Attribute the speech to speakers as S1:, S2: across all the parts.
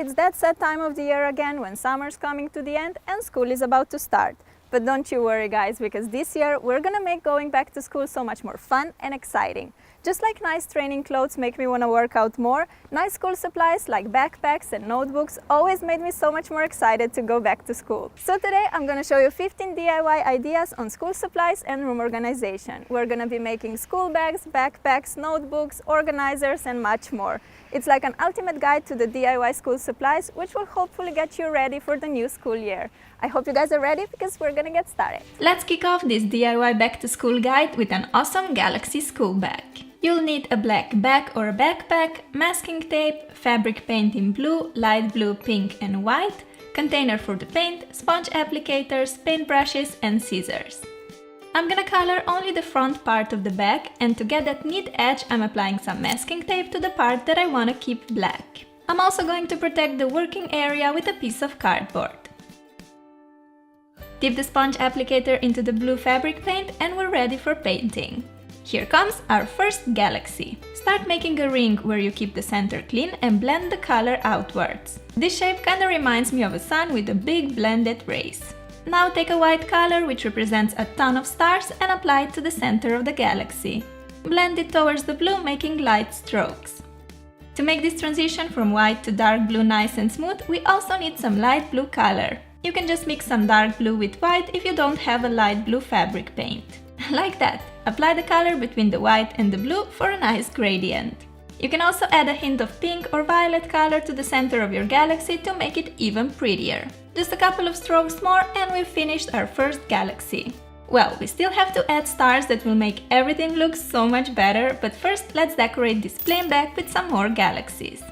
S1: it's that sad time of the year again when summer's coming to the end and school is about to start. But don't you worry guys, because this year we're gonna make going back to school so much more fun and exciting. Just like nice training clothes make me want to work out more, nice school supplies like backpacks and notebooks always made me so much more excited to go back to school. So today I'm going to show you 15 DIY ideas on school supplies and room organization. We're going to be making school bags, backpacks, notebooks, organizers and much more. It's like an ultimate guide to the DIY school supplies, which will hopefully get you ready for the new school year. I hope you guys are ready because we're gonna get started.
S2: Let's kick off this DIY back to school guide with an awesome Galaxy school bag. You'll need a black bag or a backpack, masking tape, fabric paint in blue, light blue, pink and white, container for the paint, sponge applicators, paintbrushes and scissors. I'm gonna color only the front part of the bag, and to get that neat edge I'm applying some masking tape to the part that I wanna keep black. I'm also going to protect the working area with a piece of cardboard. Dip the sponge applicator into the blue fabric paint and we're ready for painting. Here comes our first Galaxy. Start making a ring where you keep the center clean and blend the color outwards. This shape kinda reminds me of a sun with a big blended rays. Now take a white color which represents a ton of stars and apply it to the center of the Galaxy. Blend it towards the blue, making light strokes. To make this transition from white to dark blue nice and smooth, we also need some light blue color. You can just mix some dark blue with white if you don't have a light blue fabric paint. Like that. Apply the color between the white and the blue for a nice gradient. You can also add a hint of pink or violet color to the center of your Galaxy to make it even prettier. Just a couple of strokes more and we've finished our first Galaxy. Well, we still have to add stars that will make everything look so much better, but first let's decorate this plain bag with some more Galaxies.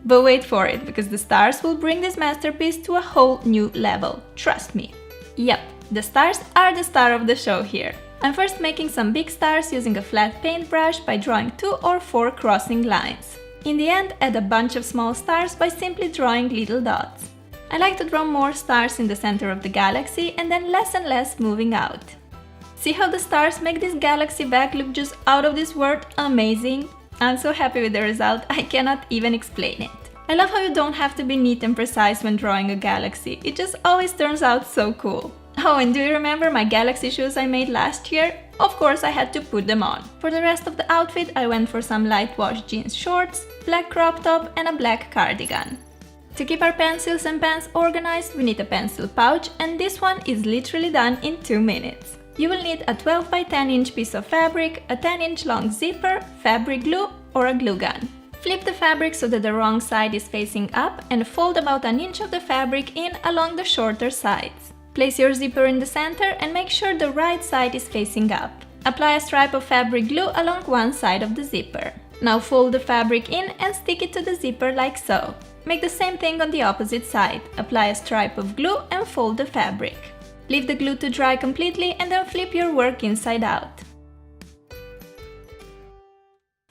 S2: But wait for it, because the stars will bring this masterpiece to a whole new level, trust me. Yep, the stars are the star of the show here. I'm first making some big stars using a flat paintbrush by drawing 2 or 4 crossing lines. In the end, add a bunch of small stars by simply drawing little dots. I like to draw more stars in the center of the Galaxy and then less and less moving out. See how the stars make this Galaxy bag look just out of this world amazing? I'm so happy with the result, I cannot even explain it. I love how you don't have to be neat and precise when drawing a Galaxy, it just always turns out so cool. Oh, and do you remember my Galaxy shoes I made last year? Of course I had to put them on. For the rest of the outfit I went for some light wash jeans shorts, black crop top and a black cardigan. To keep our pencils and pens organized we need a pencil pouch, and this one is literally done in 2 minutes. You will need a 12 by 10 inch piece of fabric, a 10 inch long zipper, fabric glue or a glue gun. Flip the fabric so that the wrong side is facing up and fold about an inch of the fabric in along the shorter sides. Place your zipper in the center and make sure the right side is facing up. Apply a stripe of fabric glue along one side of the zipper. Now fold the fabric in and stick it to the zipper like so. Make the same thing on the opposite side. Apply a stripe of glue and fold the fabric. Leave the glue to dry completely and then flip your work inside out.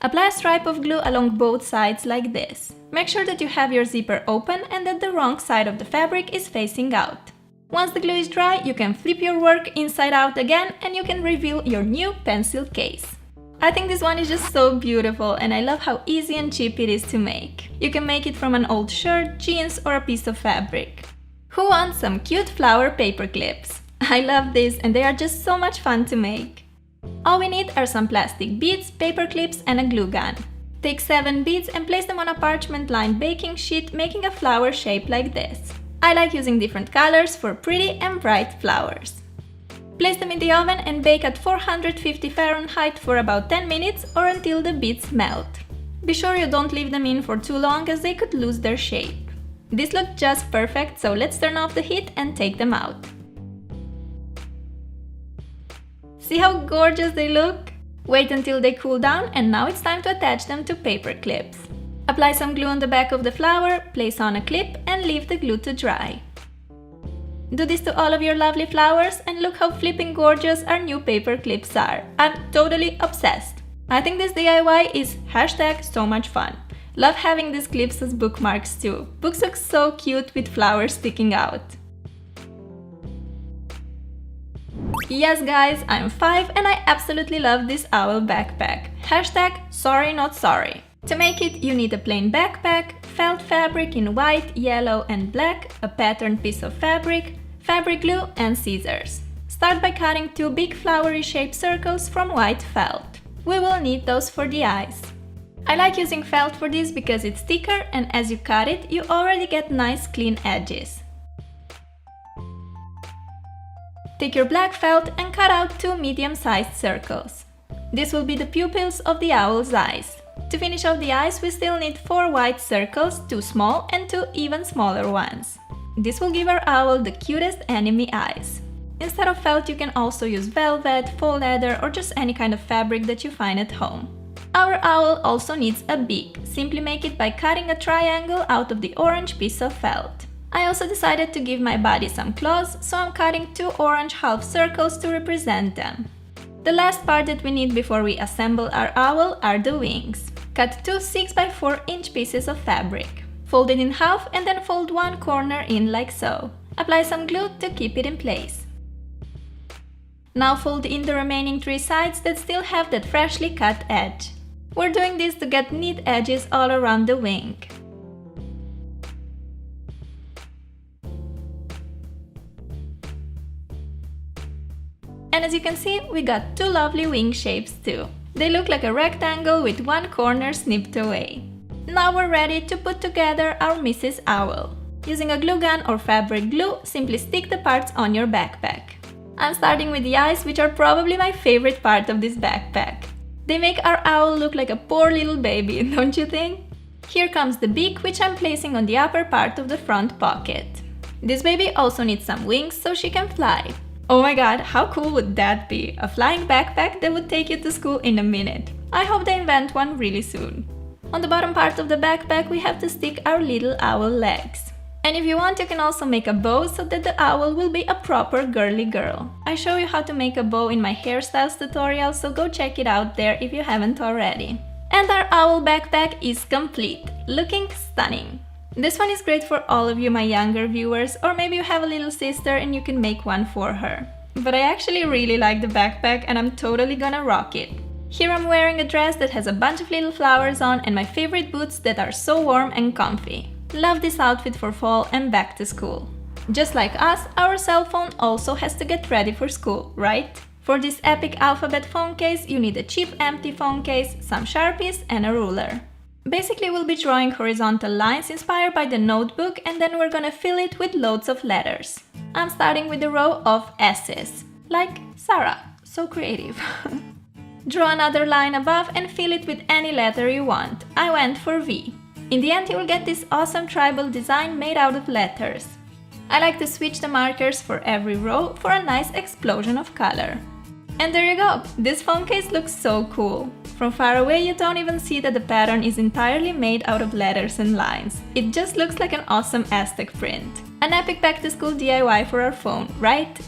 S2: Apply a stripe of glue along both sides like this. Make sure that you have your zipper open and that the wrong side of the fabric is facing out. Once the glue is dry, you can flip your work inside out again and you can reveal your new pencil case. I think this one is just so beautiful and I love how easy and cheap it is to make. You can make it from an old shirt, jeans or a piece of fabric. Who wants some cute flower paper clips? I love this and they are just so much fun to make. All we need are some plastic beads, paper clips and a glue gun. Take 7 beads and place them on a parchment-lined baking sheet, making a flower shape like this. I like using different colors for pretty and bright flowers. Place them in the oven and bake at 450 Fahrenheit for about 10 minutes or until the beads melt. Be sure you don't leave them in for too long as they could lose their shape. This looked just perfect, so let's turn off the heat and take them out. See how gorgeous they look? Wait until they cool down and now it's time to attach them to paper clips. Apply some glue on the back of the flower, place on a clip and leave the glue to dry. Do this to all of your lovely flowers and look how flipping gorgeous our new paper clips are. I'm totally obsessed. I think this DIY is #so much fun. Love having these clips as bookmarks too. Books look so cute with flowers sticking out. Yes guys, I'm 5 and I absolutely love this owl backpack. #sorry not sorry. To make it, you need a plain backpack, felt fabric in white, yellow and black, a patterned piece of fabric glue and scissors. Start by cutting 2 big flowery shaped circles from white felt. We will need those for the eyes. I like using felt for this because it's thicker and as you cut it, you already get nice clean edges. Take your black felt and cut out 2 medium-sized circles. This will be the pupils of the owl's eyes. To finish off the eyes, we still need 4 white circles, 2 small and 2 even smaller ones. This will give our owl the cutest enemy eyes. Instead of felt, you can also use velvet, faux leather or just any kind of fabric that you find at home. Our owl also needs a beak. Simply make it by cutting a triangle out of the orange piece of felt. I also decided to give my body some claws, so I'm cutting 2 orange half circles to represent them. The last part that we need before we assemble our owl are the wings. Cut 2 6x4-inch pieces of fabric. Fold it in half and then fold one corner in like so. Apply some glue to keep it in place. Now fold in the remaining 3 sides that still have that freshly cut edge. We're doing this to get neat edges all around the wing. And as you can see, we got 2 lovely wing shapes too. They look like a rectangle with one corner snipped away. Now we're ready to put together our Mrs. Owl. Using a glue gun or fabric glue, simply stick the parts on your backpack. I'm starting with the eyes, which are probably my favorite part of this backpack. They make our owl look like a poor little baby, don't you think? Here comes the beak, which I'm placing on the upper part of the front pocket. This baby also needs some wings so she can fly. Oh my god, how cool would that be? A flying backpack that would take you to school in a minute. I hope they invent one really soon. On the bottom part of the backpack we have to stick our little owl legs. And if you want, you can also make a bow so that the owl will be a proper girly girl. I show you how to make a bow in my hairstyles tutorial, so go check it out there if you haven't already. And our owl backpack is complete, looking stunning. This one is great for all of you, my younger viewers, or maybe you have a little sister and you can make one for her. But I actually really like the backpack and I'm totally gonna rock it. Here I'm wearing a dress that has a bunch of little flowers on and my favorite boots that are so warm and comfy. Love this outfit for fall and back to school. Just like us, our cell phone also has to get ready for school, right? For this epic alphabet phone case, you need a cheap empty phone case, some Sharpies and a ruler. Basically, we'll be drawing horizontal lines inspired by the notebook and then we're gonna fill it with loads of letters. I'm starting with a row of S's, like Sarah, so creative. Draw another line above and fill it with any letter you want. I went for V. In the end, you will get this awesome tribal design made out of letters. I like to switch the markers for every row for a nice explosion of color. And there you go! This phone case looks so cool. From far away you don't even see that the pattern is entirely made out of letters and lines. It just looks like an awesome Aztec print. An epic back-to-school DIY for our phone, right?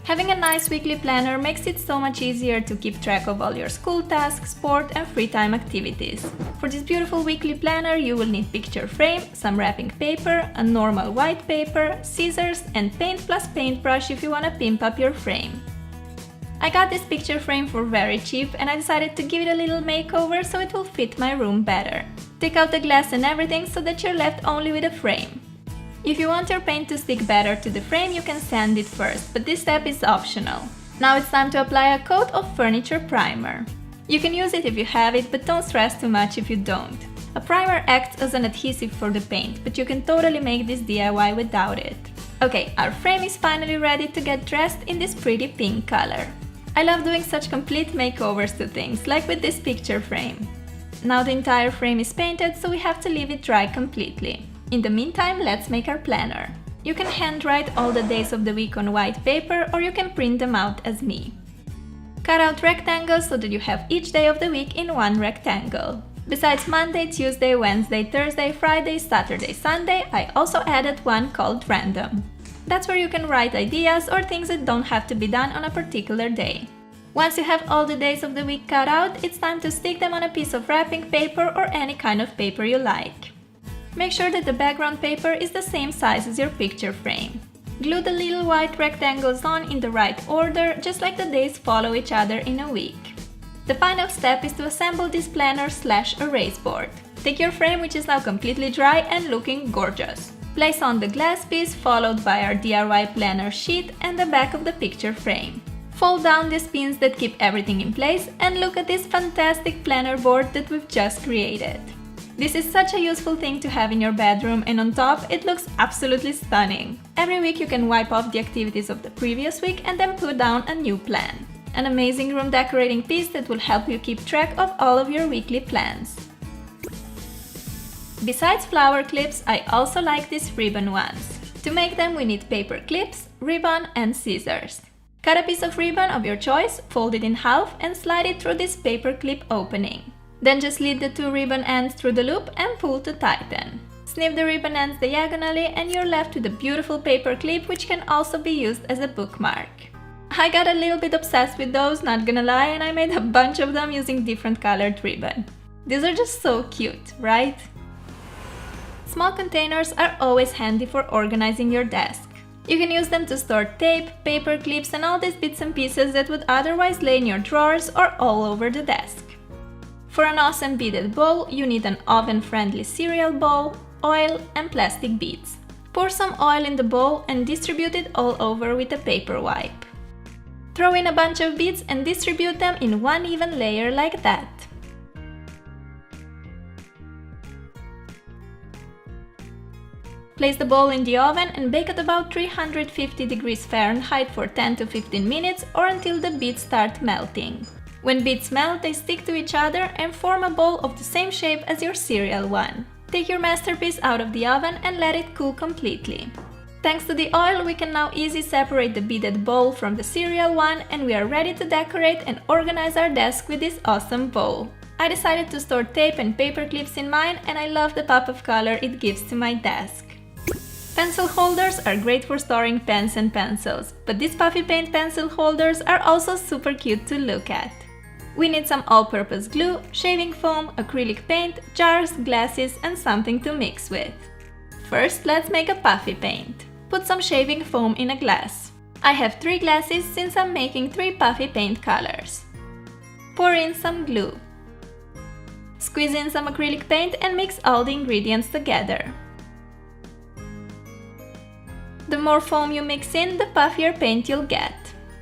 S2: Having a nice weekly planner makes it so much easier to keep track of all your school tasks, sport and free time activities. For this beautiful weekly planner you will need picture frame, some wrapping paper, a normal white paper, scissors and paint plus paintbrush if you want to pimp up your frame. I got this picture frame for very cheap and I decided to give it a little makeover so it will fit my room better. Take out the glass and everything so that you're left only with a frame. If you want your paint to stick better to the frame, you can sand it first, but this step is optional. Now it's time to apply a coat of furniture primer. You can use it if you have it, but don't stress too much if you don't. A primer acts as an adhesive for the paint, but you can totally make this DIY without it. Okay, our frame is finally ready to get dressed in this pretty pink color. I love doing such complete makeovers to things, like with this picture frame. Now the entire frame is painted, so we have to leave it dry completely. In the meantime, let's make our planner. You can handwrite all the days of the week on white paper or you can print them out as me. Cut out rectangles so that you have each day of the week in one rectangle. Besides Monday, Tuesday, Wednesday, Thursday, Friday, Saturday, Sunday, I also added one called Random. That's where you can write ideas or things that don't have to be done on a particular day. Once you have all the days of the week cut out, it's time to stick them on a piece of wrapping paper or any kind of paper you like. Make sure that the background paper is the same size as your picture frame. Glue the little white rectangles on in the right order, just like the days follow each other in a week. The final step is to assemble this planner/erase board. Take your frame, which is now completely dry and looking gorgeous. Place on the glass piece, followed by our DIY planner sheet and the back of the picture frame. Fold down these pins that keep everything in place and look at this fantastic planner board that we've just created. This is such a useful thing to have in your bedroom, and on top it looks absolutely stunning. Every week you can wipe off the activities of the previous week and then put down a new plan. An amazing room decorating piece that will help you keep track of all of your weekly plans. Besides flower clips, I also like these ribbon ones. To make them we need paper clips, ribbon and scissors. Cut a piece of ribbon of your choice, fold it in half and slide it through this paper clip opening. Then just lead the two ribbon ends through the loop and pull to tighten. Snip the ribbon ends diagonally and you're left with a beautiful paper clip, which can also be used as a bookmark. I got a little bit obsessed with those, not gonna lie, and I made a bunch of them using different colored ribbon. These are just so cute, right? Small containers are always handy for organizing your desk. You can use them to store tape, paper clips and all these bits and pieces that would otherwise lay in your drawers or all over the desk. For an awesome beaded bowl, you need an oven-friendly cereal bowl, oil and plastic beads. Pour some oil in the bowl and distribute it all over with a paper wipe. Throw in a bunch of beads and distribute them in one even layer like that. Place the bowl in the oven and bake at about 350 degrees Fahrenheit for 10 to 15 minutes or until the beads start melting. When beads melt, they stick to each other and form a bowl of the same shape as your cereal one. Take your masterpiece out of the oven and let it cool completely. Thanks to the oil, we can now easily separate the beaded bowl from the cereal one, and we are ready to decorate and organize our desk with this awesome bowl. I decided to store tape and paper clips in mine, and I love the pop of color it gives to my desk. Pencil holders are great for storing pens and pencils, but these puffy paint pencil holders are also super cute to look at. We need some all-purpose glue, shaving foam, acrylic paint, jars, glasses and something to mix with. First, let's make a puffy paint. Put some shaving foam in a glass. I have 3 glasses since I'm making 3 puffy paint colors. Pour in some glue. Squeeze in some acrylic paint and mix all the ingredients together. The more foam you mix in, the puffier paint you'll get.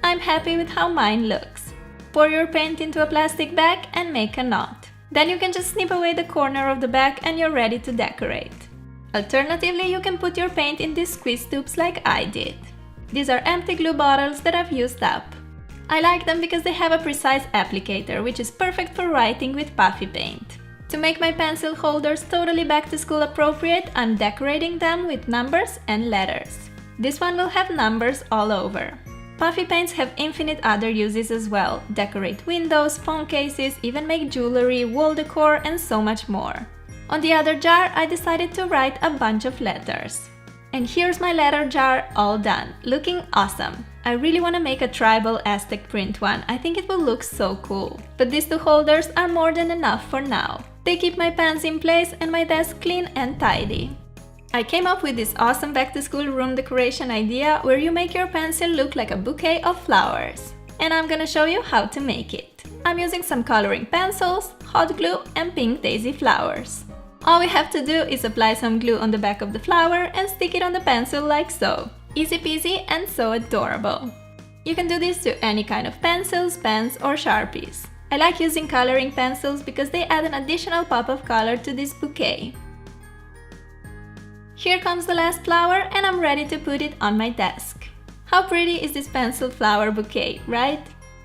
S2: I'm happy with how mine looks. Pour your paint into a plastic bag and make a knot. Then you can just snip away the corner of the bag and you're ready to decorate. Alternatively, you can put your paint in these squeeze tubes like I did. These are empty glue bottles that I've used up. I like them because they have a precise applicator, which is perfect for writing with puffy paint. To make my pencil holders totally back to school appropriate, I'm decorating them with numbers and letters. This one will have numbers all over. Puffy paints have infinite other uses as well. Decorate windows, phone cases, even make jewelry, wall decor and so much more. On the other jar, I decided to write a bunch of letters. And here's my letter jar all done, looking awesome. I really want to make a tribal Aztec print one. I think it will look so cool. But these 2 holders are more than enough for now. They keep my pens in place and my desk clean and tidy. I came up with this awesome back-to-school room decoration idea where you make your pencil look like a bouquet of flowers. And I'm gonna show you how to make it. I'm using some coloring pencils, hot glue and pink daisy flowers. All we have to do is apply some glue on the back of the flower and stick it on the pencil like so. Easy peasy and so adorable. You can do this to any kind of pencils, pens or Sharpies. I like using coloring pencils because they add an additional pop of color to this bouquet. Here comes the last flower and I'm ready to put it on my desk. How pretty is this pencil flower bouquet, right?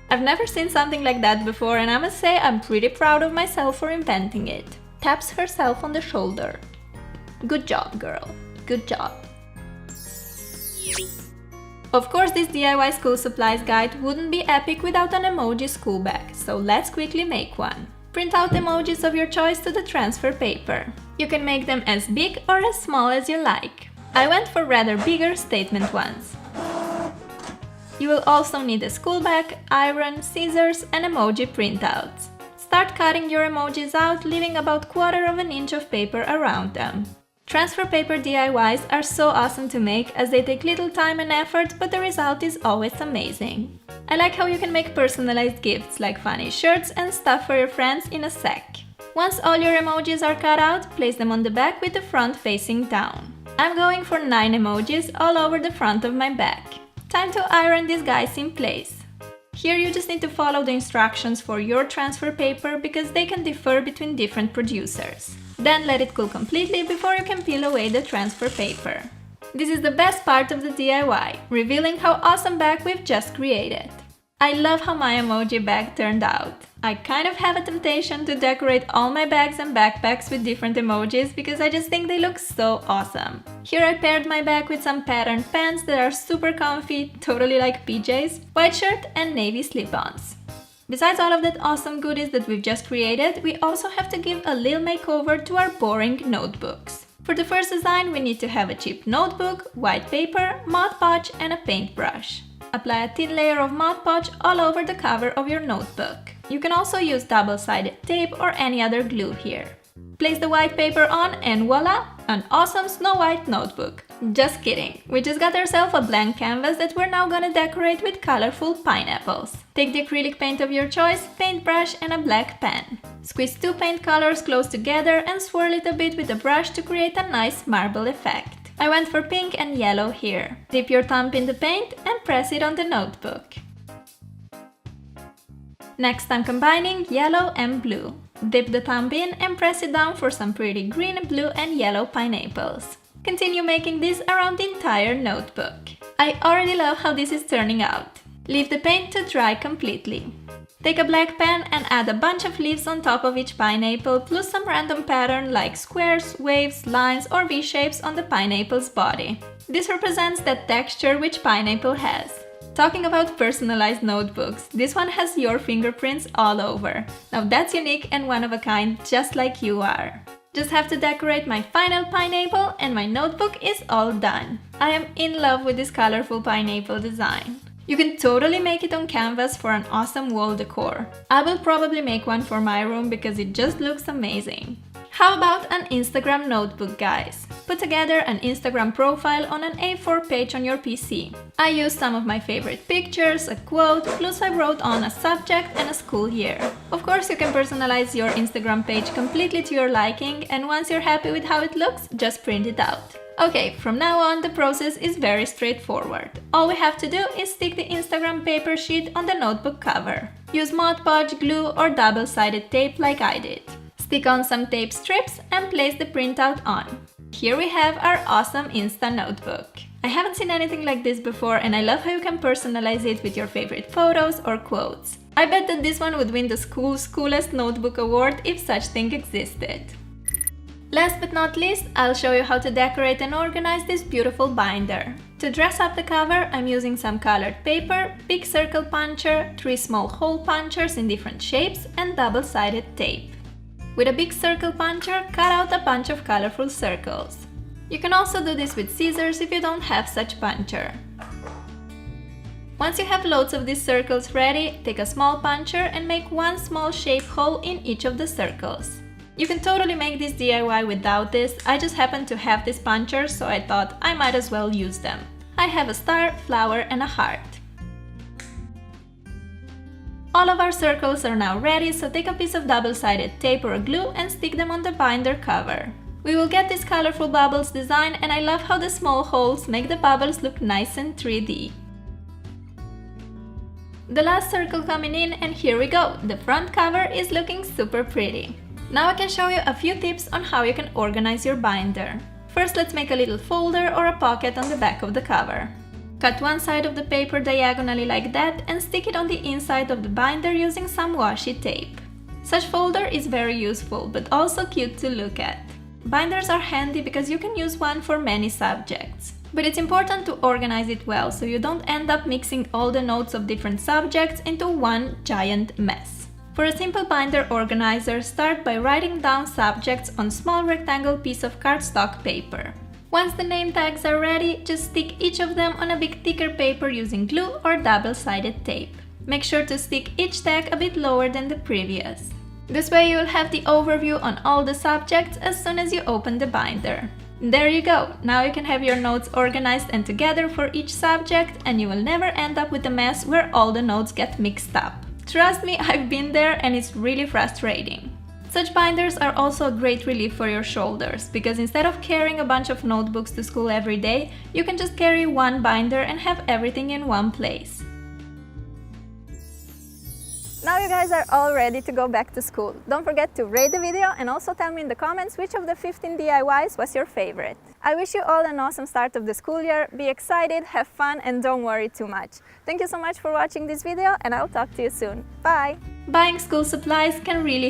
S2: I've never seen something like that before and I must say I'm pretty proud of myself for inventing it. Taps herself on the shoulder. Good job, girl. Good job. Of course, this DIY school supplies guide wouldn't be epic without an emoji school bag, so let's quickly make one. Print out emojis of your choice to the transfer paper. You can make them as big or as small as you like. I went for rather bigger statement ones. You will also need a school bag, iron, scissors and emoji printouts. Start cutting your emojis out, leaving about 1/4 inch of paper around them. Transfer paper DIYs are so awesome to make as they take little time and effort, but the result is always amazing. I like how you can make personalized gifts like funny shirts and stuff for your friends in a sec. Once all your emojis are cut out, place them on the back with the front facing down. I'm going for 9 emojis all over the front of my back. Time to iron these guys in place. Here you just need to follow the instructions for your transfer paper because they can differ between different producers. Then let it cool completely before you can peel away the transfer paper. This is the best part of the DIY, revealing how awesome bag we've just created. I love how my emoji bag turned out. I kind of have a temptation to decorate all my bags and backpacks with different emojis because I just think they look so awesome. Here I paired my bag with some patterned pants that are super comfy, totally like PJs, white shirt and navy slip-ons. Besides all of that awesome goodies that we've just created, we also have to give a little makeover to our boring notebooks. For the first design, we need to have a cheap notebook, white paper, Mod Podge and a paintbrush. Apply a thin layer of Mod Podge all over the cover of your notebook. You can also use double-sided tape or any other glue here. Place the white paper on and voila! An awesome Snow White notebook. Just kidding, we just got ourselves a blank canvas that we're now gonna decorate with colorful pineapples. Take the acrylic paint of your choice, paintbrush and a black pen. Squeeze 2 paint colors close together and swirl it a bit with a brush to create a nice marble effect. I went for pink and yellow here. Dip your thumb in the paint and press it on the notebook. Next I'm combining yellow and blue. Dip the thumb in and press it down for some pretty green, blue and yellow pineapples. Continue making this around the entire notebook. I already love how this is turning out. Leave the paint to dry completely. Take a black pen and add a bunch of leaves on top of each pineapple plus some random pattern like squares, waves, lines or V-shapes on the pineapple's body. This represents that texture which pineapple has. Talking about personalized notebooks, this one has your fingerprints all over. Now that's unique and one of a kind, just like you are. Just have to decorate my final pineapple and my notebook is all done. I am in love with this colorful pineapple design. You can totally make it on canvas for an awesome wall decor. I will probably make one for my room because it just looks amazing. How about an Instagram notebook, guys? Put together an Instagram profile on an A4 page on your PC. I used some of my favorite pictures, a quote, plus I wrote on a subject and a school year. Of course, you can personalize your Instagram page completely to your liking, and once you're happy with how it looks, just print it out. Okay, from now on the process is very straightforward. All we have to do is stick the Instagram paper sheet on the notebook cover. Use Mod Podge, glue or double-sided tape like I did. Stick on some tape strips and place the printout on. Here we have our awesome Insta notebook. I haven't seen anything like this before and I love how you can personalize it with your favorite photos or quotes. I bet that this one would win the school's coolest notebook award if such thing existed. Last but not least, I'll show you how to decorate and organize this beautiful binder. To dress up the cover, I'm using some colored paper, big circle puncher, 3 small hole punchers in different shapes, and double-sided tape. With a big circle puncher, cut out a bunch of colorful circles. You can also do this with scissors if you don't have such puncher. Once you have loads of these circles ready, take a small puncher and make 1 small shape hole in each of the circles. You can totally make this DIY without this, I just happen to have this puncher, so I thought I might as well use them. I have a star, flower and a heart. All of our circles are now ready, so take a piece of double-sided tape or glue and stick them on the binder cover. We will get this colorful bubbles design, and I love how the small holes make the bubbles look nice and 3D. The last circle coming in, and here we go! The front cover is looking super pretty. Now I can show you a few tips on how you can organize your binder. First, let's make a little folder or a pocket on the back of the cover. Cut one side of the paper diagonally like that and stick it on the inside of the binder using some washi tape. Such folder is very useful, but also cute to look at. Binders are handy because you can use one for many subjects. But it's important to organize it well so you don't end up mixing all the notes of different subjects into one giant mess. For a simple binder organizer, start by writing down subjects on small rectangle piece of cardstock paper. Once the name tags are ready, just stick each of them on a bit thicker paper using glue or double-sided tape. Make sure to stick each tag a bit lower than the previous. This way you'll have the overview on all the subjects as soon as you open the binder. There you go! Now you can have your notes organized and together for each subject, and you will never end up with a mess where all the notes get mixed up. Trust me, I've been there and it's really frustrating. Such binders are also a great relief for your shoulders, because instead of carrying a bunch of notebooks to school every day, you can just carry one binder and have everything in one place.
S1: Now you guys are all ready to go back to school. Don't forget to rate the video and also tell me in the comments which of the 15 DIYs was your favorite. I wish you all an awesome start of the school year. Be excited, have fun, and don't worry too much. Thank you so much for watching this video, and I'll talk to you soon. Bye!
S2: Buying school supplies can really